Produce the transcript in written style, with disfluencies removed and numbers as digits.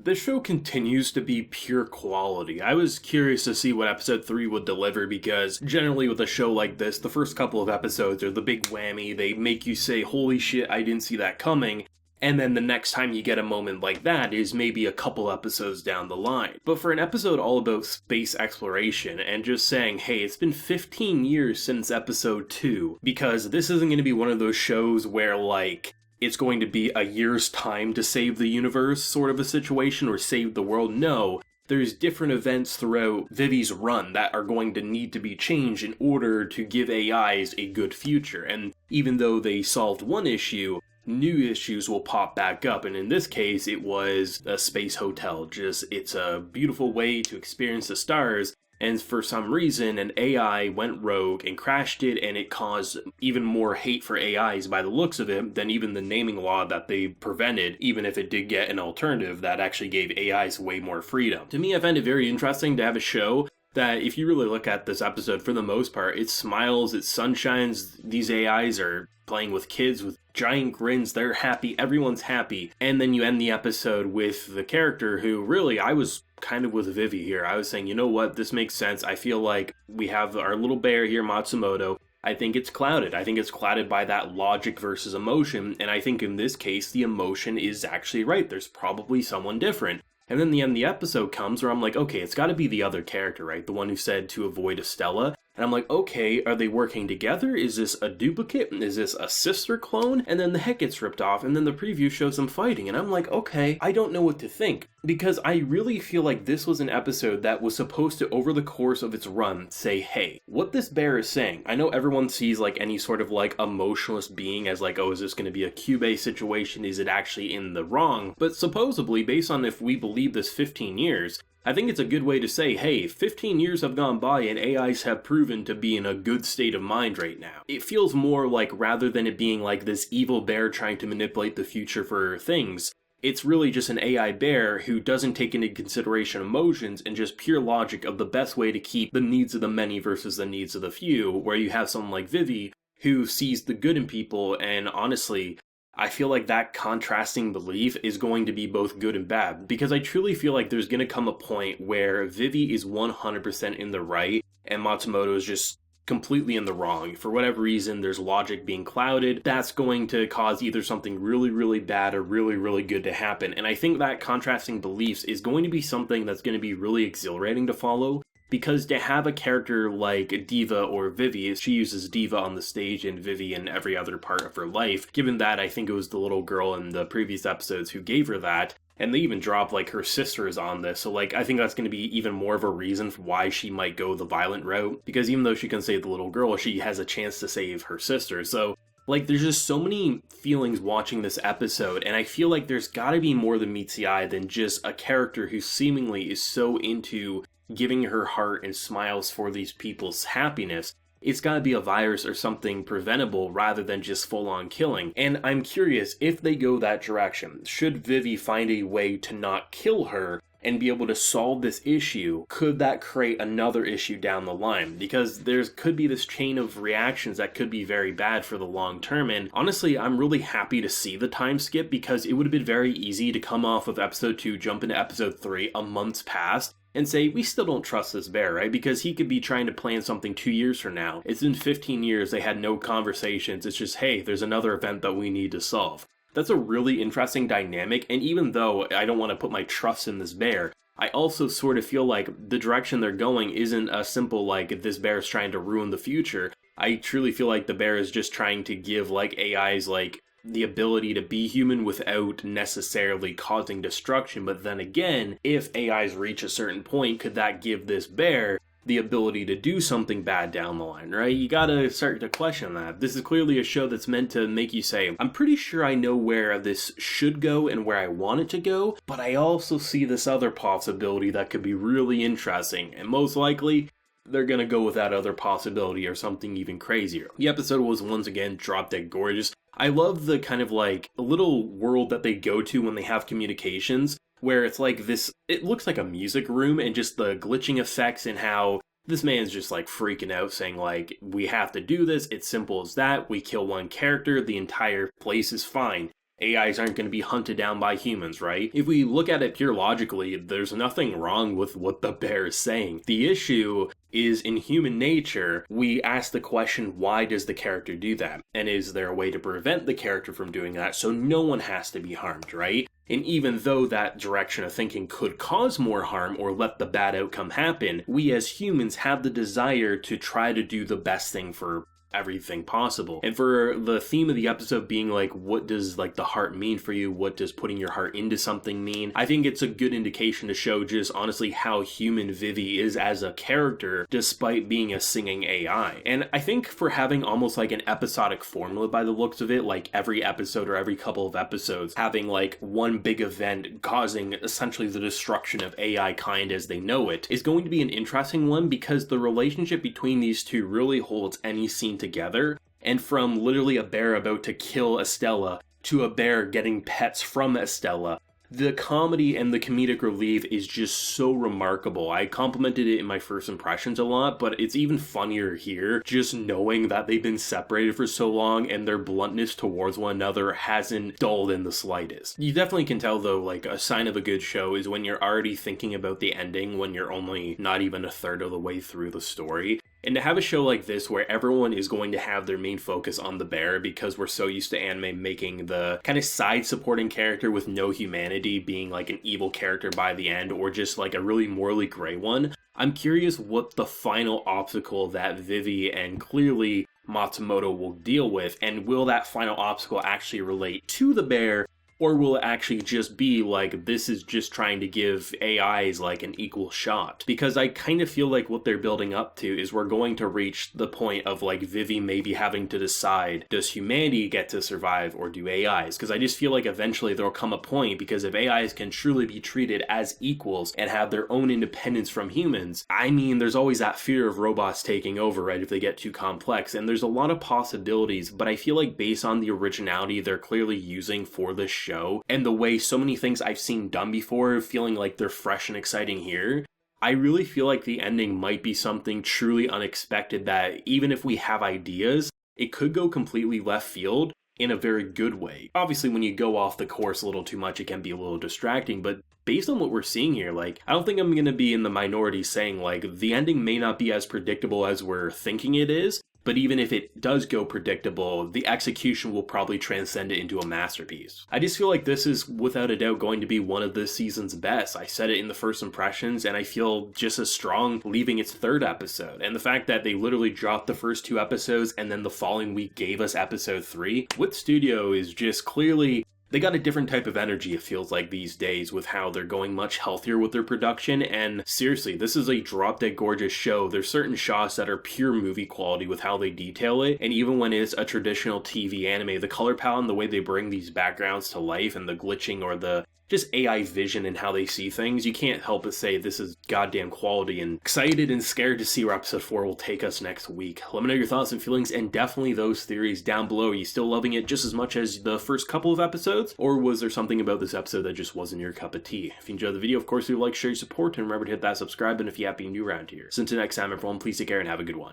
This show continues to be pure quality. I was curious to see what episode 3 would deliver because generally with a show like this, the first couple of episodes are the big whammy. They make you say, holy shit, I didn't see that coming. And then the next time you get a moment like that is maybe a couple episodes down the line. But for an episode all about space exploration and just saying, hey, it's been 15 years since episode 2, because this isn't going to be one of those shows where, like, it's going to be a year's time to save the universe sort of a situation or save the world. No, there's different events throughout Vivy's run that are going to need to be changed in order to give AIs a good future. And even though they solved one issue, new issues will pop back up, and in this case it was a space hotel. It's a beautiful way to experience the stars, and for some reason an AI went rogue and crashed it, and it caused even more hate for AIs by the looks of it than even the naming law that they prevented, even if it did get an alternative that actually gave AIs way more freedom. To me, I find it very interesting to have a show that, if you really look at this episode, for the most part, it smiles, it sunshines. These AIs are playing with kids with giant grins, they're happy, everyone's happy. And then you end the episode with the character who, really, I was kind of with Vivy here. I was saying, you know what, this makes sense. I feel like we have our little bear here, Matsumoto. I think it's clouded. I think it's clouded by that logic versus emotion, and I think in this case, the emotion is actually right. There's probably someone different. And then the end of the episode comes where I'm like, okay, it's got to be the other character, right? The one who said to avoid Estella. And I'm like, okay, are they working together? Is this a duplicate? Is this a sister clone? And then the head gets ripped off, and then the preview shows them fighting. And I'm like, okay, I don't know what to think. Because I really feel like this was an episode that was supposed to, over the course of its run, say, hey, what this bear is saying. I know everyone sees like any sort of like emotionless being as like, oh, is this going to be a Q-based situation? Is it actually in the wrong? But supposedly, based on if we believe this 15 years, I think it's a good way to say, hey, 15 years have gone by and AIs have proven to be in a good state of mind right now. It feels more like, rather than it being like this evil bear trying to manipulate the future for things, it's really just an AI bear who doesn't take into consideration emotions and just pure logic of the best way to keep the needs of the many versus the needs of the few, where you have someone like Vivy who sees the good in people, and honestly, I feel like that contrasting belief is going to be both good and bad, because I truly feel like there's going to come a point where Vivy is 100% in the right and Matsumoto is just completely in the wrong. For whatever reason, there's logic being clouded. That's going to cause either something really, really bad or really, really good to happen. And I think that contrasting beliefs is going to be something that's going to be really exhilarating to follow. Because to have a character like Diva or Vivy, she uses Diva on the stage and Vivy in every other part of her life, given that I think it was the little girl in the previous episodes who gave her that, and they even dropped like her sisters on this, so like I think that's going to be even more of a reason for why she might go the violent route, because even though she can save the little girl, she has a chance to save her sister. So like, there's just so many feelings watching this episode, and I feel like there's gotta be more than meets the eye than just a character who seemingly is so into giving her heart and smiles for these people's happiness. It's gotta be a virus or something preventable rather than just full-on killing. And I'm curious, if they go that direction, should Vivy find a way to not kill her and be able to solve this issue, could that create another issue down the line? Because there could be this chain of reactions that could be very bad for the long term, and honestly, I'm really happy to see the time skip, because it would have been very easy to come off of episode 2, jump into episode 3, a month's past, and say, we still don't trust this bear, right? Because he could be trying to plan something 2 years from now. It's been 15 years, they had no conversations, it's just, hey, there's another event that we need to solve. That's a really interesting dynamic, and even though I don't want to put my trust in this bear, I also sort of feel like the direction they're going isn't a simple, like, this bear is trying to ruin the future. I truly feel like the bear is just trying to give, like, AIs, like, the ability to be human without necessarily causing destruction. But then again, if AIs reach a certain point, could that give this bear the ability to do something bad down the line, right? You gotta start to question that. This is clearly a show that's meant to make you say, I'm pretty sure I know where this should go and where I want it to go, but I also see this other possibility that could be really interesting, and most likely, they're gonna go with that other possibility or something even crazier. The episode was once again drop dead gorgeous. I love the kind of like little world that they go to when they have communications, where it's like this, it looks like a music room, and just the glitching effects and how this man's just like freaking out saying like, we have to do this, it's simple as that, we kill one character, the entire place is fine. AIs aren't going to be hunted down by humans, right? If we look at it pure logically, there's nothing wrong with what the bear is saying. The issue is in human nature, we ask the question, why does the character do that? And is there a way to prevent the character from doing that so no one has to be harmed, right? And even though that direction of thinking could cause more harm or let the bad outcome happen, we as humans have the desire to try to do the best thing for everything possible. And for the theme of the episode being like, what does like the heart mean for you? What does putting your heart into something mean? I think it's a good indication to show just honestly how human Vivi is as a character despite being a singing AI. And I think for having almost like an episodic formula by the looks of it, like every episode or every couple of episodes having like one big event causing essentially the destruction of AI kind as they know it, is going to be an interesting one because the relationship between these two really holds any scene together. And from literally a bear about to kill Estella to a bear getting pets from Estella, the comedy and the comedic relief is just so remarkable. I complimented it in my first impressions a lot, but it's even funnier here just knowing that they've been separated for so long and their bluntness towards one another hasn't dulled in the slightest. You definitely can tell though, like a sign of a good show is when you're already thinking about the ending when you're only not even a third of the way through the story. And to have a show like this where everyone is going to have their main focus on the bear because we're so used to anime making the kind of side supporting character with no humanity being like an evil character by the end or just like a really morally gray one, I'm curious what the final obstacle that Vivi and clearly Matsumoto will deal with, and will that final obstacle actually relate to the bear? Or will it actually just be like, this is just trying to give AIs like an equal shot? Because I kind of feel like what they're building up to is we're going to reach the point of like Vivi maybe having to decide, does humanity get to survive or do AIs? Because I just feel like eventually there'll come a point, because if AIs can truly be treated as equals and have their own independence from humans, I mean, there's always that fear of robots taking over, right, if they get too complex. And there's a lot of possibilities, but I feel like based on the originality they're clearly using for this show, and the way so many things I've seen done before feeling like they're fresh and exciting here, I really feel like the ending might be something truly unexpected that even if we have ideas, it could go completely left field in a very good way. Obviously, when you go off the course a little too much, it can be a little distracting, but based on what we're seeing here, like, I don't think I'm going to be in the minority saying, like, the ending may not be as predictable as we're thinking it is, but even if it does go predictable, the execution will probably transcend it into a masterpiece. I just feel like this is without a doubt going to be one of this season's best. I said it in the first impressions, and I feel just as strong leaving its third episode. And the fact that they literally dropped the first two episodes and then the following week gave us episode 3, with Studio is just clearly, they got a different type of energy, it feels like, these days with how they're going much healthier with their production. And seriously, this is a drop-dead gorgeous show. There's certain shots that are pure movie quality with how they detail it. And even when it's a traditional TV anime, the color palette and the way they bring these backgrounds to life and the glitching or the just AI vision and how they see things, you can't help but say this is goddamn quality, and excited and scared to see where episode 4 will take us next week. Let me know your thoughts and feelings, and definitely those theories down below. Are you still loving it just as much as the first couple of episodes, or was there something about this episode that just wasn't your cup of tea? If you enjoyed the video, of course, leave a like, share, your support, and remember to hit that subscribe button if you happen to be new around here. So until next time, everyone, please take care and have a good one.